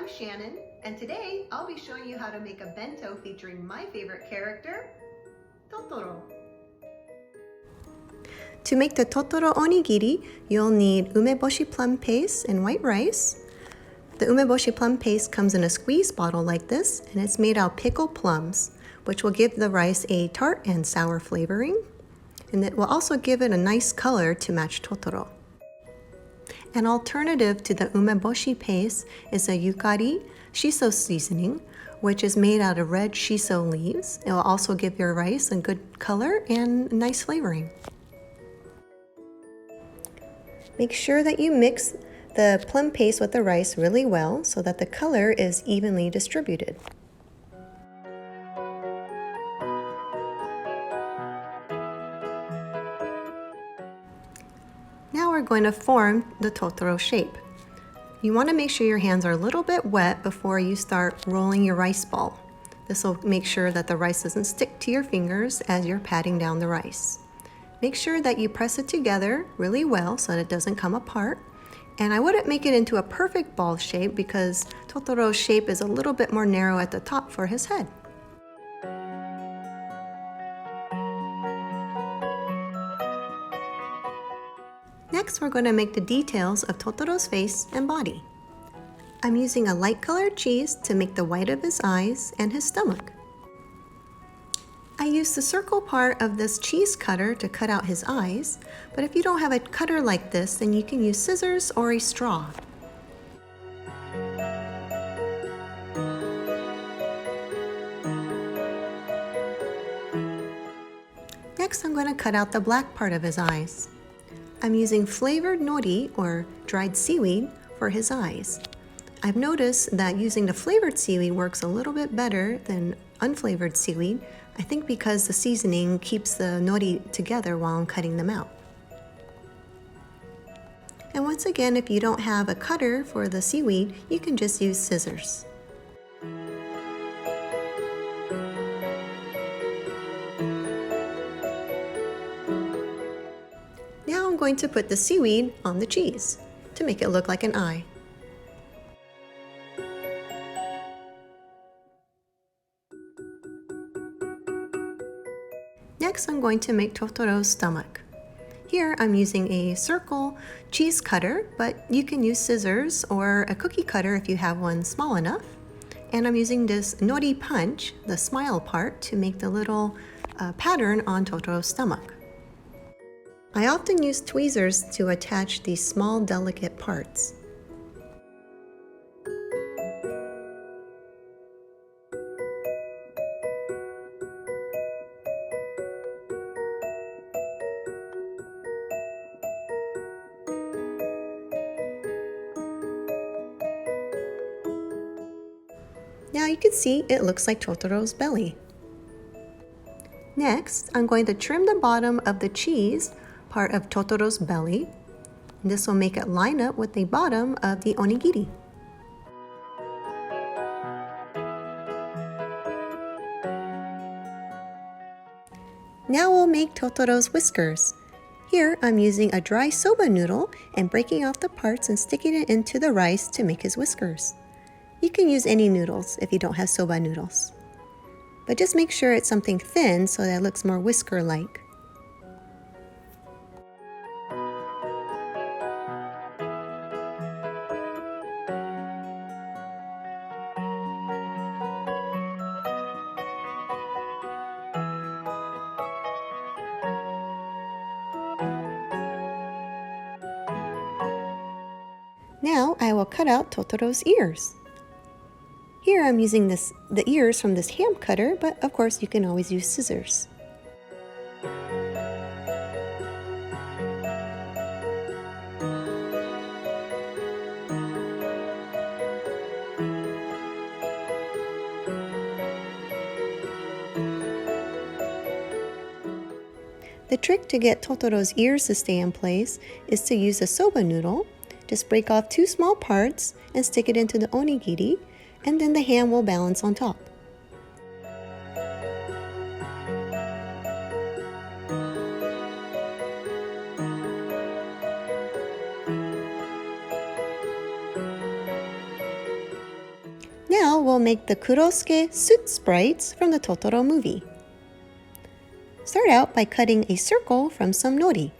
I'm Shannon, and today I'll be showing you how to make a bento featuring my favorite character, Totoro. To make the Totoro onigiri, you'll need umeboshi plum paste and white rice. The umeboshi plum paste comes in a squeeze bottle like this, and it's made out of pickled plums, which will give the rice a tart and sour flavoring, and it will also give it a nice color to match Totoro. An alternative to the umeboshi paste is a yukari shiso seasoning, which is made out of red shiso leaves. It will also give your rice a good color and nice flavoring. Make sure that you mix the plum paste with the rice really well so that the color is evenly distributed. Now we're going to form the Totoro shape. You want to make sure your hands are a little bit wet before you start rolling your rice ball. This will make sure that the rice doesn't stick to your fingers as you're patting down the rice. Make sure that you press it together really well so that it doesn't come apart. And I wouldn't make it into a perfect ball shape because Totoro's shape is a little bit more narrow at the top for his head. Next, we're going to make the details of Totoro's face and body. I'm using a light colored cheese to make the white of his eyes and his stomach. I used the circle part of this cheese cutter to cut out his eyes, but if you don't have a cutter like this, then you can use scissors or a straw. Next, I'm going to cut out the black part of his eyes. I'm using flavored nori, or dried seaweed, for his eyes. I've noticed that using the flavored seaweed works a little bit better than unflavored seaweed, I think because the seasoning keeps the nori together while I'm cutting them out. And once again, if you don't have a cutter for the seaweed, you can just use scissors. Now I'm going to put the seaweed on the cheese to make it look like an eye. Next, I'm going to make Totoro's stomach. Here I'm using a circle cheese cutter, but you can use scissors or a cookie cutter if you have one small enough. And I'm using this nori punch, the smile part, to make the little pattern on Totoro's stomach. I often use tweezers to attach these small, delicate parts. Now you can see it looks like Totoro's belly. Next, I'm going to trim the bottom of the cheese part of Totoro's belly. This will make it line up with the bottom of the onigiri. Now we'll make Totoro's whiskers. Here I'm using a dry soba noodle and breaking off the parts and sticking it into the rice to make his whiskers. You can use any noodles if you don't have soba noodles. But just make sure it's something thin so that it looks more whisker-like. Now I will cut out Totoro's ears. Here I'm using the ears from this hand cutter, but of course you can always use scissors. The trick to get Totoro's ears to stay in place is to use a soba noodle. Just break off 2 small parts and stick it into the onigiri, and then the hand will balance on top. Now we'll make the Kurosuke suit sprites from the Totoro movie. Start out by cutting a circle from some nori.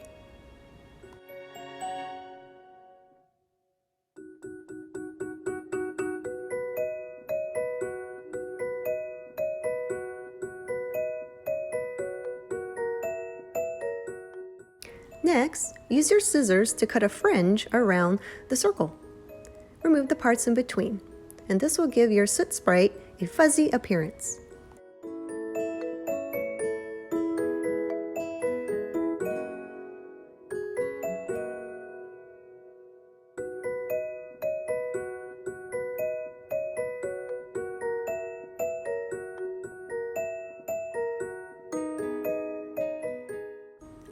Next, use your scissors to cut a fringe around the circle. Remove the parts in between, and this will give your soot sprite a fuzzy appearance.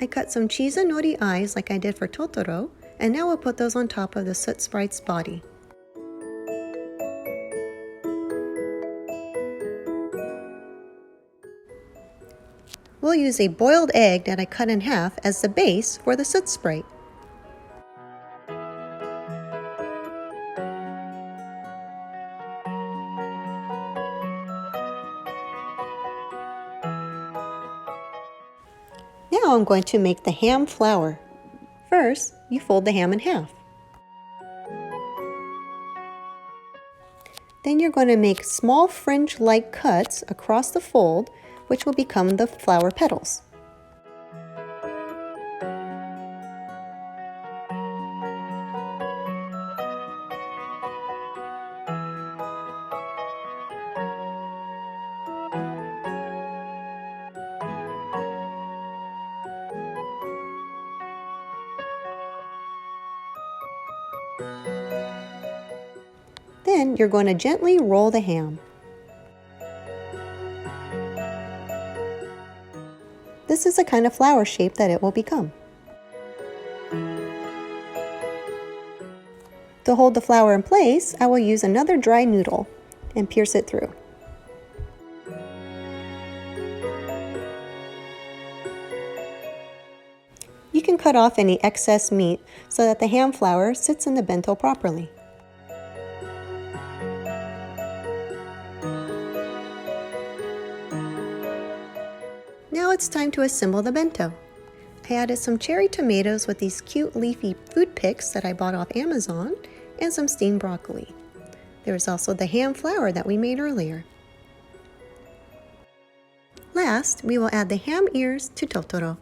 I cut some shiba nori eyes like I did for Totoro, and now we'll put those on top of the soot sprite's body. We'll use a boiled egg that I cut in half as the base for the soot sprite. Now I'm going to make the ham flour. First, you fold the ham in half. Then you're going to make small fringe-like cuts across the fold, which will become the flower petals. Then you're going to gently roll the ham. This is the kind of flower shape that it will become. To hold the flower in place, I will use another dry noodle and pierce it through. You can cut off any excess meat so that the ham flour sits in the bento properly. Now it's time to assemble the bento. I added some cherry tomatoes with these cute leafy food picks that I bought off Amazon and some steamed broccoli. There is also the ham flour that we made earlier. Last, we will add the ham ears to Totoro.